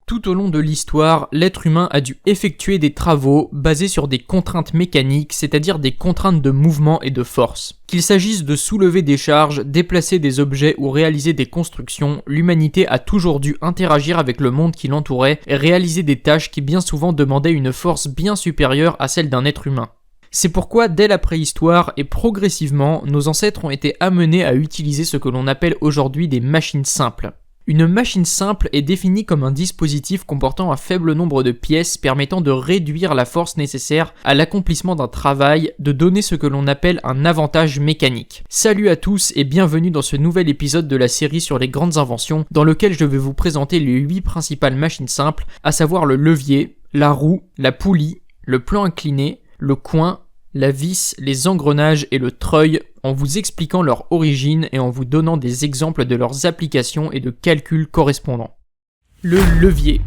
Tout au long de l'histoire, l'être humain a dû effectuer des travaux basés sur des contraintes mécaniques, c'est-à-dire des contraintes de mouvement et de force. Qu'il s'agisse de soulever des charges, déplacer des objets ou réaliser des constructions, l'humanité a toujours dû interagir avec le monde qui l'entourait et réaliser des tâches qui bien souvent demandaient une force bien supérieure à celle d'un être humain. C'est pourquoi, dès la préhistoire et progressivement, nos ancêtres ont été amenés à utiliser ce que l'on appelle aujourd'hui des machines simples. Une machine simple est définie comme un dispositif comportant un faible nombre de pièces permettant de réduire la force nécessaire à l'accomplissement d'un travail, de donner ce que l'on appelle un avantage mécanique. Salut à tous et bienvenue dans ce nouvel épisode de la série sur les grandes inventions, dans lequel je vais vous présenter les 8 principales machines simples, à savoir le levier, la roue, la poulie, le plan incliné, le coin, la vis, les engrenages et le treuil, en vous expliquant leur origine et en vous donnant des exemples de leurs applications et de calculs correspondants. Le levier.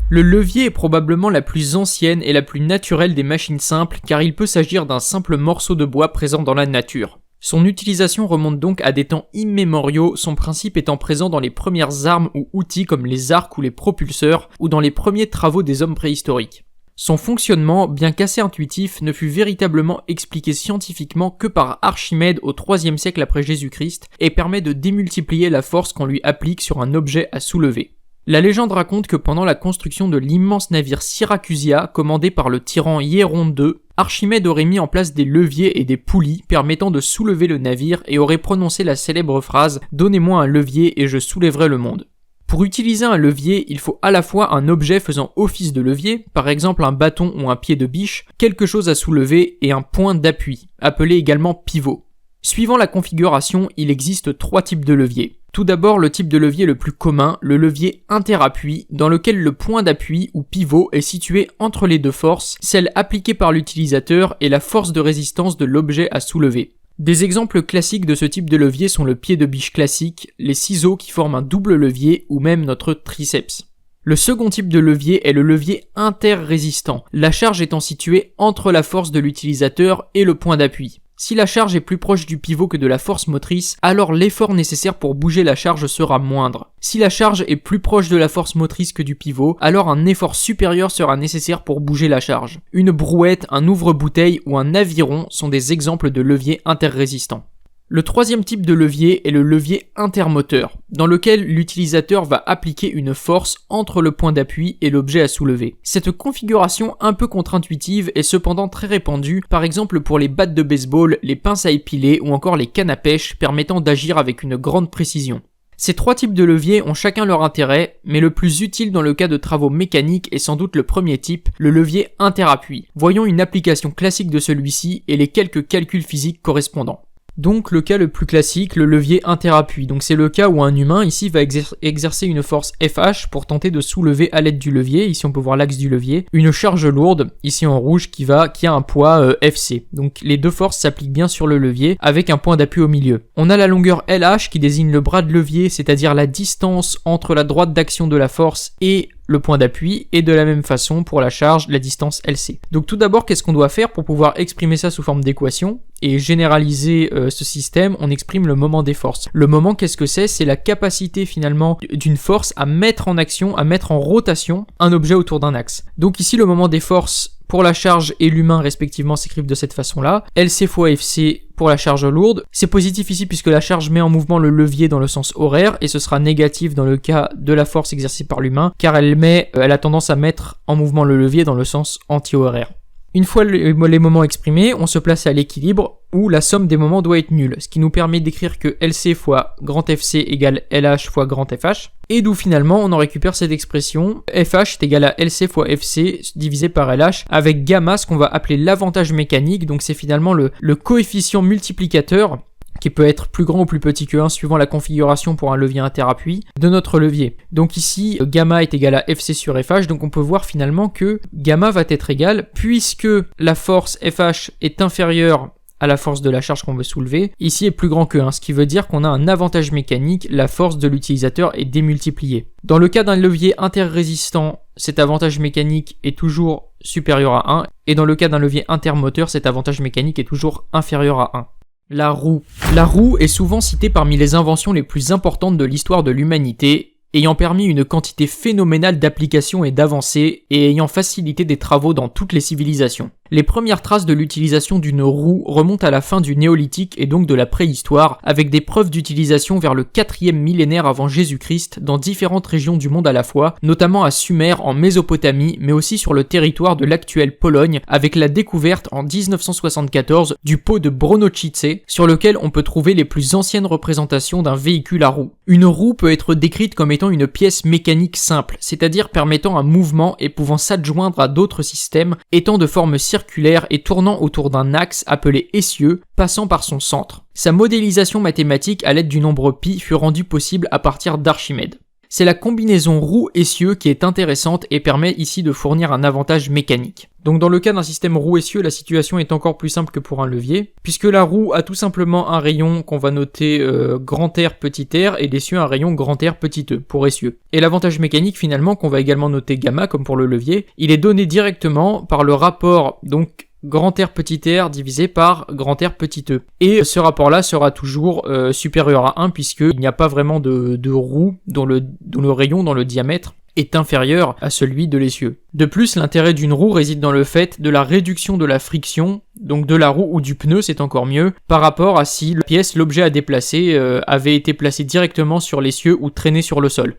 Le levier est probablement la plus ancienne et la plus naturelle des machines simples car il peut s'agir d'un simple morceau de bois présent dans la nature. Son utilisation remonte donc à des temps immémoriaux, son principe étant présent dans les premières armes ou outils comme les arcs ou les propulseurs ou dans les premiers travaux des hommes préhistoriques. Son fonctionnement, bien qu'assez intuitif, ne fut véritablement expliqué scientifiquement que par Archimède au IIIe siècle après Jésus-Christ et permet de démultiplier la force qu'on lui applique sur un objet à soulever. La légende raconte que pendant la construction de l'immense navire Syracusia, commandé par le tyran Hiéron II, Archimède aurait mis en place des leviers et des poulies permettant de soulever le navire et aurait prononcé la célèbre phrase « Donnez-moi un levier et je soulèverai le monde ». Pour utiliser un levier, il faut à la fois un objet faisant office de levier, par exemple un bâton ou un pied de biche, quelque chose à soulever et un point d'appui, appelé également pivot. Suivant la configuration, il existe 3 types de leviers. Tout d'abord, le type de levier le plus commun, le levier interappui, dans lequel le point d'appui ou pivot est situé entre les deux forces, celle appliquée par l'utilisateur et la force de résistance de l'objet à soulever. Des exemples classiques de ce type de levier sont le pied de biche classique, les ciseaux qui forment un double levier ou même notre triceps. Le second type de levier est le levier interrésistant, la charge étant située entre la force de l'utilisateur et le point d'appui. Si la charge est plus proche du pivot que de la force motrice, alors l'effort nécessaire pour bouger la charge sera moindre. Si la charge est plus proche de la force motrice que du pivot, alors un effort supérieur sera nécessaire pour bouger la charge. Une brouette, un ouvre-bouteille ou un aviron sont des exemples de leviers interrésistants. Le troisième type de levier est le levier intermoteur, dans lequel l'utilisateur va appliquer une force entre le point d'appui et l'objet à soulever. Cette configuration un peu contre-intuitive est cependant très répandue, par exemple pour les battes de baseball, les pinces à épiler ou encore les cannes à pêche permettant d'agir avec une grande précision. Ces 3 types de leviers ont chacun leur intérêt, mais le plus utile dans le cas de travaux mécaniques est sans doute le premier type, le levier interappui. Voyons une application classique de celui-ci et les quelques calculs physiques correspondants. Donc le cas le plus classique, le levier interappui. Donc c'est le cas où un humain ici va exercer une force FH pour tenter de soulever à l'aide du levier, ici on peut voir l'axe du levier, une charge lourde, ici en rouge, qui a un poids FC. Donc les deux forces s'appliquent bien sur le levier avec un point d'appui au milieu. On a la longueur LH qui désigne le bras de levier, c'est-à-dire la distance entre la droite d'action de la force et le point d'appui, et de la même façon pour la charge, la distance LC. Donc tout d'abord, qu'est-ce qu'on doit faire pour pouvoir exprimer ça sous forme d'équation et généraliser ce système? On exprime le moment des forces. Le moment, qu'est-ce que c'est? C'est la capacité finalement d'une force à mettre en action, à mettre en rotation un objet autour d'un axe. Donc ici, le moment des forces pour la charge et l'humain respectivement s'écrivent de cette façon-là. LC fois FC pour la charge lourde. C'est positif ici puisque la charge met en mouvement le levier dans le sens horaire et ce sera négatif dans le cas de la force exercée par l'humain car elle a tendance à mettre en mouvement le levier dans le sens anti-horaire. Une fois les moments exprimés, on se place à l'équilibre où la somme des moments doit être nulle, ce qui nous permet d'écrire que LC fois grand FC égale LH fois grand FH, et d'où finalement on en récupère cette expression FH est égal à LC fois FC divisé par LH, avec gamma, ce qu'on va appeler l'avantage mécanique, donc c'est finalement le coefficient multiplicateur qui peut être plus grand ou plus petit que 1 suivant la configuration pour un levier interappui de notre levier. Donc ici, gamma est égal à FC sur FH, donc on peut voir finalement que gamma va être égal, puisque la force FH est inférieure à la force de la charge qu'on veut soulever, ici est plus grand que 1, ce qui veut dire qu'on a un avantage mécanique, la force de l'utilisateur est démultipliée. Dans le cas d'un levier interrésistant, cet avantage mécanique est toujours supérieur à 1, et dans le cas d'un levier intermoteur, cet avantage mécanique est toujours inférieur à 1. La roue. La roue est souvent citée parmi les inventions les plus importantes de l'histoire de l'humanité, ayant permis une quantité phénoménale d'applications et d'avancées et ayant facilité des travaux dans toutes les civilisations. Les premières traces de l'utilisation d'une roue remontent à la fin du néolithique et donc de la préhistoire, avec des preuves d'utilisation vers le 4e millénaire avant Jésus-Christ dans différentes régions du monde à la fois, notamment à Sumer en Mésopotamie, mais aussi sur le territoire de l'actuelle Pologne, avec la découverte en 1974 du pot de Bronochice, sur lequel on peut trouver les plus anciennes représentations d'un véhicule à roues. Une roue peut être décrite comme étant une pièce mécanique simple, c'est-à-dire permettant un mouvement et pouvant s'adjoindre à d'autres systèmes, étant de forme circulaire et tournant autour d'un axe appelé essieu, passant par son centre. Sa modélisation mathématique à l'aide du nombre pi fut rendue possible à partir d'Archimède. C'est la combinaison roue-essieu qui est intéressante et permet ici de fournir un avantage mécanique. Donc dans le cas d'un système roue-essieu, la situation est encore plus simple que pour un levier, puisque la roue a tout simplement un rayon qu'on va noter grand R, petit r, et l'essieu un rayon grand R, petit e, pour essieu. Et l'avantage mécanique finalement, qu'on va également noter gamma comme pour le levier, il est donné directement par le rapport donc grand R petit r divisé par grand R petit e. Et ce rapport-là sera toujours supérieur à 1 puisqu'il n'y a pas vraiment de roue dont le rayon dans le diamètre est inférieur à celui de l'essieu. De plus, l'intérêt d'une roue réside dans le fait de la réduction de la friction, donc de la roue ou du pneu, c'est encore mieux, par rapport à si la pièce, l'objet à déplacer, avait été placé directement sur l'essieu ou traîné sur le sol.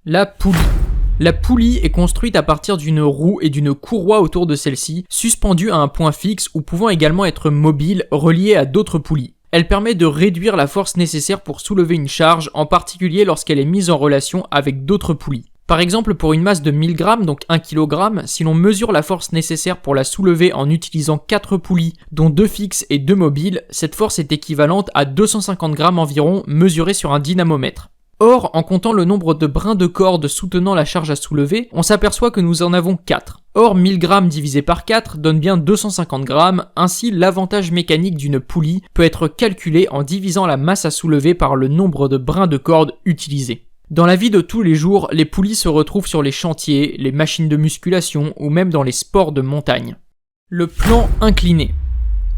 La poulie. La poulie est construite à partir d'une roue et d'une courroie autour de celle-ci, suspendue à un point fixe ou pouvant également être mobile, reliée à d'autres poulies. Elle permet de réduire la force nécessaire pour soulever une charge, en particulier lorsqu'elle est mise en relation avec d'autres poulies. Par exemple, pour une masse de 1000 grammes, donc 1 kg, si l'on mesure la force nécessaire pour la soulever en utilisant 4 poulies, dont 2 fixes et 2 mobiles, cette force est équivalente à 250 grammes environ, mesurée sur un dynamomètre. Or, en comptant le nombre de brins de corde soutenant la charge à soulever, on s'aperçoit que nous en avons 4. Or, 1000 grammes divisé par 4 donne bien 250 grammes, ainsi l'avantage mécanique d'une poulie peut être calculé en divisant la masse à soulever par le nombre de brins de corde utilisés. Dans la vie de tous les jours, les poulies se retrouvent sur les chantiers, les machines de musculation ou même dans les sports de montagne. Le plan incliné.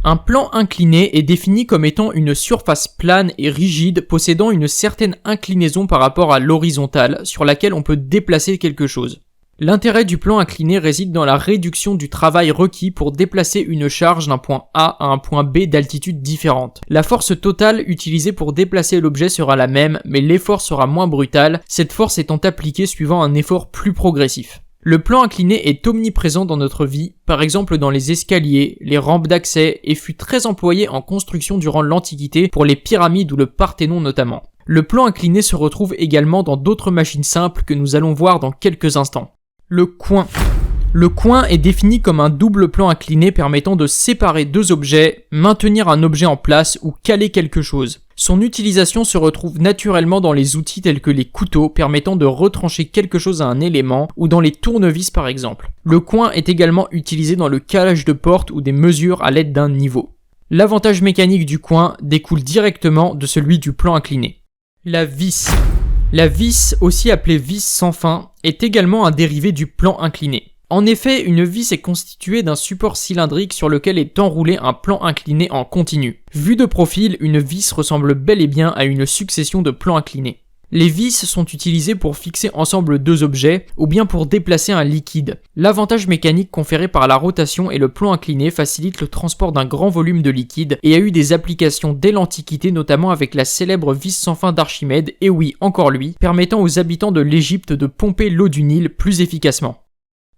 Un plan incliné est défini comme étant une surface plane et rigide possédant une certaine inclinaison par rapport à l'horizontale sur laquelle on peut déplacer quelque chose. L'intérêt du plan incliné réside dans la réduction du travail requis pour déplacer une charge d'un point A à un point B d'altitude différente. La force totale utilisée pour déplacer l'objet sera la même, mais l'effort sera moins brutal, cette force étant appliquée suivant un effort plus progressif. Le plan incliné est omniprésent dans notre vie, par exemple dans les escaliers, les rampes d'accès, et fut très employé en construction durant l'Antiquité pour les pyramides ou le Parthénon notamment. Le plan incliné se retrouve également dans d'autres machines simples que nous allons voir dans quelques instants. Le coin. Le coin est défini comme un double plan incliné permettant de séparer deux objets, maintenir un objet en place ou caler quelque chose. Son utilisation se retrouve naturellement dans les outils tels que les couteaux permettant de retrancher quelque chose à un élément ou dans les tournevis par exemple. Le coin est également utilisé dans le calage de portes ou des mesures à l'aide d'un niveau. L'avantage mécanique du coin découle directement de celui du plan incliné. La vis. La vis, aussi appelée vis sans fin, est également un dérivé du plan incliné. En effet, une vis est constituée d'un support cylindrique sur lequel est enroulé un plan incliné en continu. Vu de profil, une vis ressemble bel et bien à une succession de plans inclinés. Les vis sont utilisées pour fixer ensemble deux objets ou bien pour déplacer un liquide. L'avantage mécanique conféré par la rotation et le plan incliné facilite le transport d'un grand volume de liquide et a eu des applications dès l'Antiquité, notamment avec la célèbre vis sans fin d'Archimède, et oui, encore lui, permettant aux habitants de l'Égypte de pomper l'eau du Nil plus efficacement.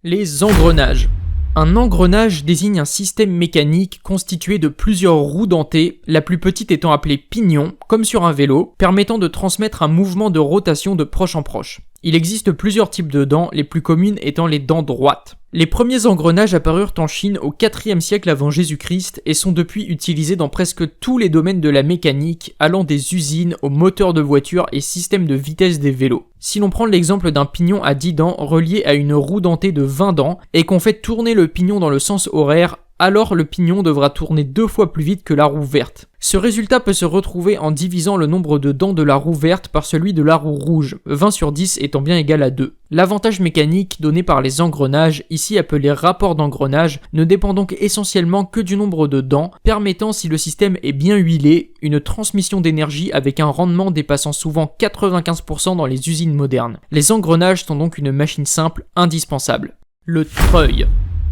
Les engrenages. Un engrenage désigne un système mécanique constitué de plusieurs roues dentées, la plus petite étant appelée pignon, comme sur un vélo, permettant de transmettre un mouvement de rotation de proche en proche. Il existe plusieurs types de dents, les plus communes étant les dents droites. Les premiers engrenages apparurent en Chine au IVe siècle avant Jésus-Christ et sont depuis utilisés dans presque tous les domaines de la mécanique, allant des usines aux moteurs de voitures et systèmes de vitesse des vélos. Si l'on prend l'exemple d'un pignon à 10 dents relié à une roue dentée de 20 dents et qu'on fait tourner le pignon dans le sens horaire, alors le pignon devra tourner 2 fois plus vite que la roue verte. Ce résultat peut se retrouver en divisant le nombre de dents de la roue verte par celui de la roue rouge, 20 sur 10 étant bien égal à 2. L'avantage mécanique donné par les engrenages, ici appelé rapport d'engrenage, ne dépend donc essentiellement que du nombre de dents, permettant, si le système est bien huilé, une transmission d'énergie avec un rendement dépassant souvent 95% dans les usines modernes. Les engrenages sont donc une machine simple indispensable. Le treuil.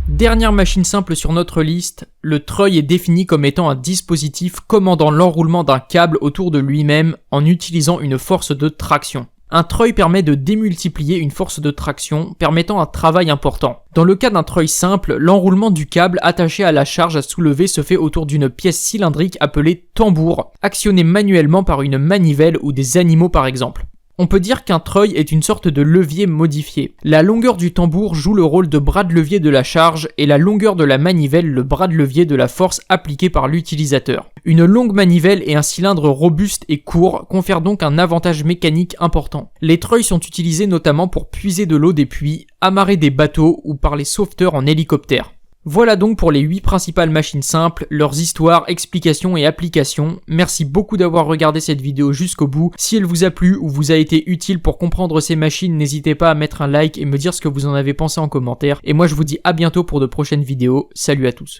Dernière machine simple sur notre liste, le treuil est défini comme étant un dispositif commandant l'enroulement d'un câble autour de lui-même en utilisant une force de traction. Un treuil permet de démultiplier une force de traction, permettant un travail important. Dans le cas d'un treuil simple, l'enroulement du câble attaché à la charge à soulever se fait autour d'une pièce cylindrique appelée tambour, actionnée manuellement par une manivelle ou des animaux par exemple. On peut dire qu'un treuil est une sorte de levier modifié. La longueur du tambour joue le rôle de bras de levier de la charge et la longueur de la manivelle le bras de levier de la force appliquée par l'utilisateur. Une longue manivelle et un cylindre robuste et court confèrent donc un avantage mécanique important. Les treuils sont utilisés notamment pour puiser de l'eau des puits, amarrer des bateaux ou par les sauveteurs en hélicoptère. Voilà donc pour les 8 principales machines simples, leurs histoires, explications et applications. Merci beaucoup d'avoir regardé cette vidéo jusqu'au bout. Si elle vous a plu ou vous a été utile pour comprendre ces machines, n'hésitez pas à mettre un like et me dire ce que vous en avez pensé en commentaire. Et moi je vous dis à bientôt pour de prochaines vidéos. Salut à tous.